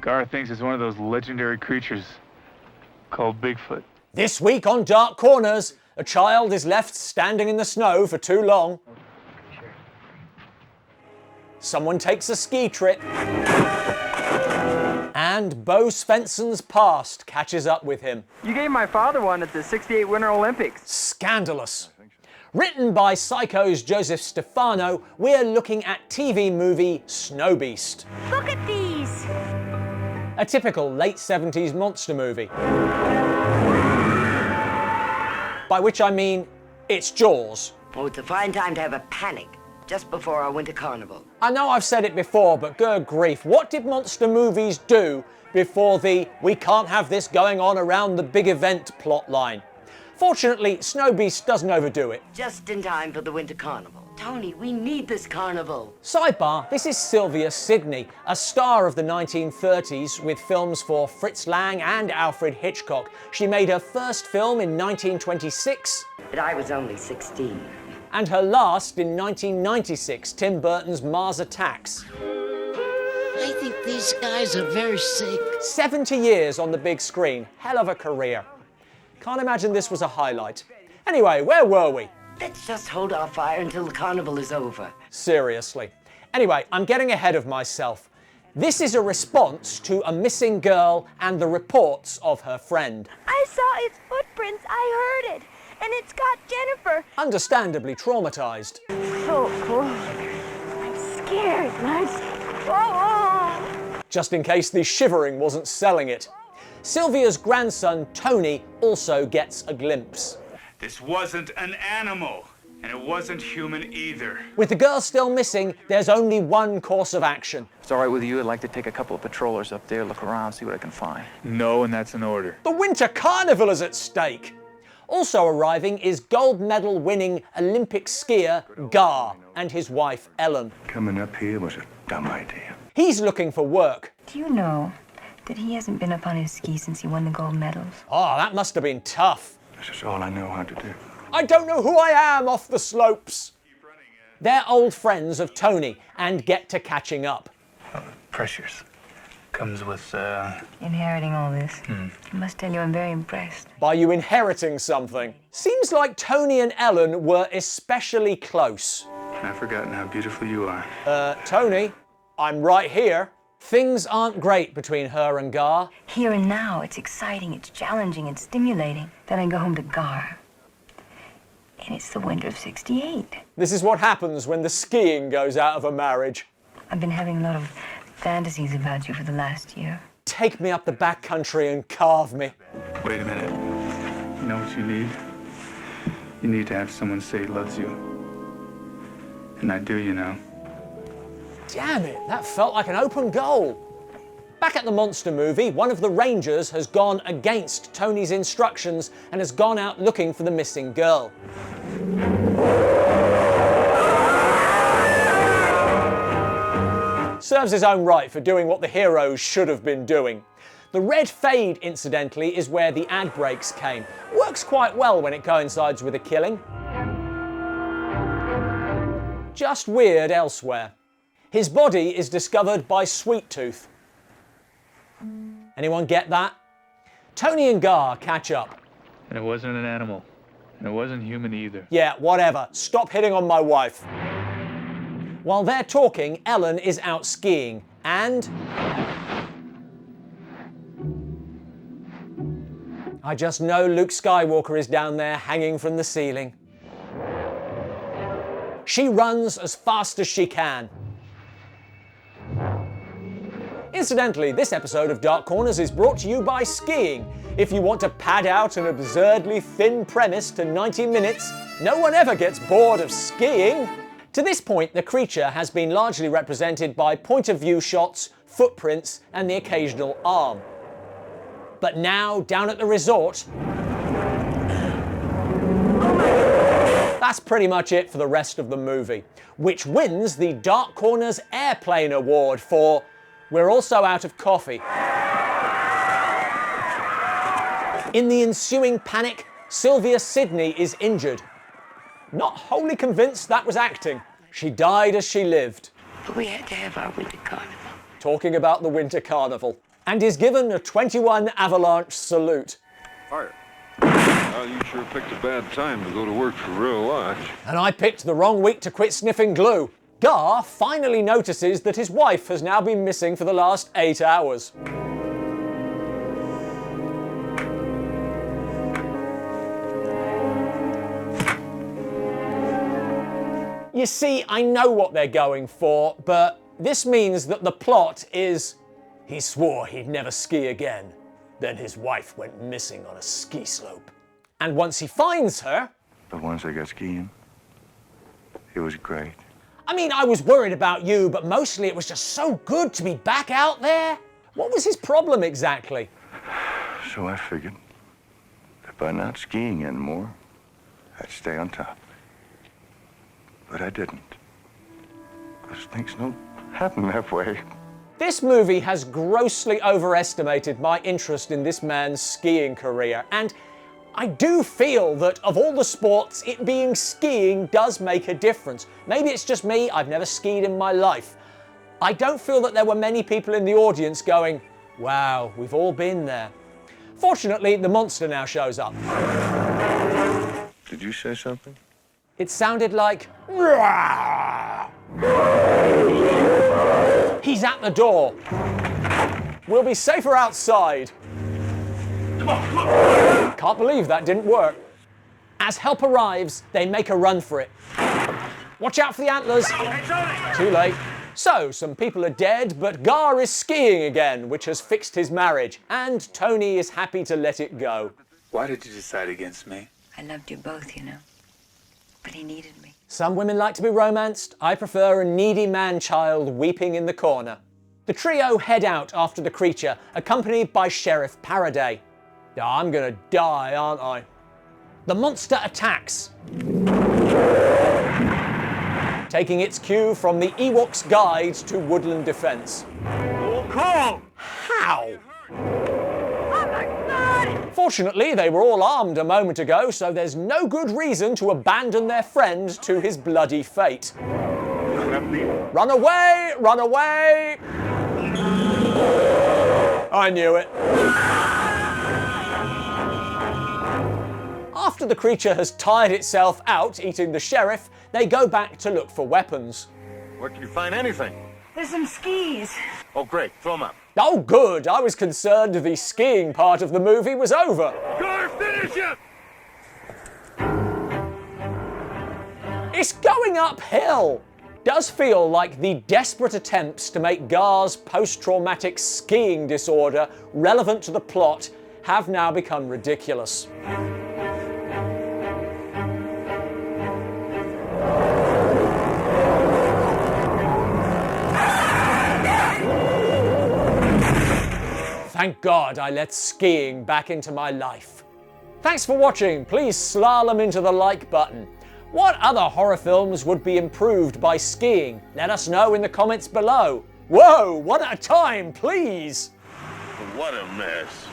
Gar thinks it's one of those legendary creatures called Bigfoot. This week on Dark Corners, a child is left standing in the snow for too long. Someone takes a ski trip. And Bo Svensson's past catches up with him. You gave my father one at the '68 Winter Olympics. Scandalous. Written by Psycho's Joseph Stefano, we're looking at TV movie Snow Beast. Look at these! A typical late 70s monster movie. By which I mean, it's Jaws. Oh, it's a fine time to have a panic, just before our winter carnival. I know I've said it before, but good grief, what did monster movies do before the "we can't have this going on around the big event" plot line? Fortunately, Snow Beast doesn't overdo it. Just in time for the winter carnival. Tony, we need this carnival. Sidebar, this is Sylvia Sidney, a star of the 1930s with films for Fritz Lang and Alfred Hitchcock. She made her first film in 1926. But I was only 16. And her last in 1996, Tim Burton's Mars Attacks. I think these guys are very sick. 70 years on the big screen, hell of a career. Can't imagine this was a highlight. Anyway, where were we? Let's just hold our fire until the carnival is over. Seriously. Anyway, I'm getting ahead of myself. This is a response to a missing girl and the reports of her friend. I saw its footprints, I heard it, and it's got Jennifer. Understandably traumatized. So cool. I'm scared, and oh. Just in case the shivering wasn't selling it. Sylvia's grandson, Tony, also gets a glimpse. This wasn't an animal, and it wasn't human either. With the girl still missing, there's only one course of action. If it's all right with you, I'd like to take a couple of patrollers up there, look around, see what I can find. No, and that's an order. The Winter Carnival is at stake. Also arriving is gold medal winning Olympic skier Gar and his wife Ellen. Coming up here was a dumb idea. He's looking for work. Do you know that he hasn't been up on his skis since he won the gold medals? Oh, that must have been tough. This is all I know how to do. I don't know who I am off the slopes. They're old friends of Tony and get to catching up. Pressures. Comes with, Inheriting all this. I must tell you, I'm very impressed. By you inheriting something. Seems like Tony and Ellen were especially close. I've forgotten how beautiful you are. Tony, I'm right here. Things aren't great between her and Gar. Here and now, it's exciting, it's challenging, it's stimulating. Then I go home to Gar. And it's the winter of '68. This is what happens when the skiing goes out of a marriage. I've been having a lot of fantasies about you for the last year. Take me up the backcountry and carve me. Wait a minute. You know what you need? You need to have someone say he loves you. And I do, you know. Damn it, that felt like an open goal. Back at the monster movie, one of the rangers has gone against Tony's instructions and has gone out looking for the missing girl. Serves his own right for doing what the heroes should have been doing. The red fade, incidentally, is where the ad breaks came. Works quite well when it coincides with a killing. Just weird elsewhere. His body is discovered by Sweet Tooth. Anyone get that? Tony and Gar catch up. And it wasn't an animal. And it wasn't human either. Yeah, whatever. Stop hitting on my wife. While they're talking, Ellen is out skiing and... I just know Luke Skywalker is down there hanging from the ceiling. She runs as fast as she can. Incidentally, this episode of Dark Corners is brought to you by skiing. If you want to pad out an absurdly thin premise to 90 minutes, no one ever gets bored of skiing. To this point, the creature has been largely represented by point-of-view shots, footprints, and the occasional arm. But now, down at the resort, that's pretty much it for the rest of the movie, which wins the Dark Corners Airplane Award for "We're also out of coffee." In the ensuing panic, Sylvia Sidney is injured. Not wholly convinced that was acting. She died as she lived. But we had to have our winter carnival. Talking about the Winter Carnival. and is given a 21 avalanche salute. Fire. Well, you sure picked a bad time to go to work for Rill Lodge. And I picked the wrong week to quit sniffing glue. Gar finally notices that his wife has now been missing for the last 8 hours. You see, I know what they're going for, but this means that the plot is he swore he'd never ski again. Then his wife went missing on a ski slope. And once he finds her... But once I got skiing, it was great. I mean, I was worried about you, but mostly it was just so good to be back out there. What was his problem exactly? So I figured that by not skiing anymore, I'd stay on top. But I didn't. Because things don't happen that way. This movie has grossly overestimated my interest in this man's skiing career, and I do feel that of all the sports, it being skiing does make a difference. Maybe it's just me, I've never skied in my life. I don't feel that there were many people in the audience going, wow, we've all been there. Fortunately, the monster now shows up. Did you say something? It sounded like... He's at the door. We'll be safer outside. Can't believe that didn't work. As help arrives, they make a run for it. Watch out for the antlers. Too late. So, some people are dead, but Gar is skiing again, which has fixed his marriage, and Tony is happy to let it go. Why did you decide against me? I loved you both, you know. But he needed me. Some women like to be romanced. I prefer a needy man-child weeping in the corner. The trio head out after the creature, accompanied by Sheriff Paraday. I'm gonna die, aren't I? The monster attacks, taking its cue from the Ewok's Guide to Woodland Defense. How? Fortunately, they were all armed a moment ago, so there's no good reason to abandon their friend to his bloody fate. Run away! Run away! I knew it. After the creature has tired itself out eating the sheriff, they go back to look for weapons. Where can you find anything? There's some skis. Oh, great. Throw them up. Oh, good. I was concerned the skiing part of the movie was over. Gar, finish it! It's going uphill. Does feel like the desperate attempts to make Gar's post-traumatic skiing disorder relevant to the plot have now become ridiculous. Thank God I let skiing back into my life. Thanks for watching. Please slalom into the like button. What other horror films would be improved by skiing? Let us know in the comments below. Whoa, one at a time, please. What a mess.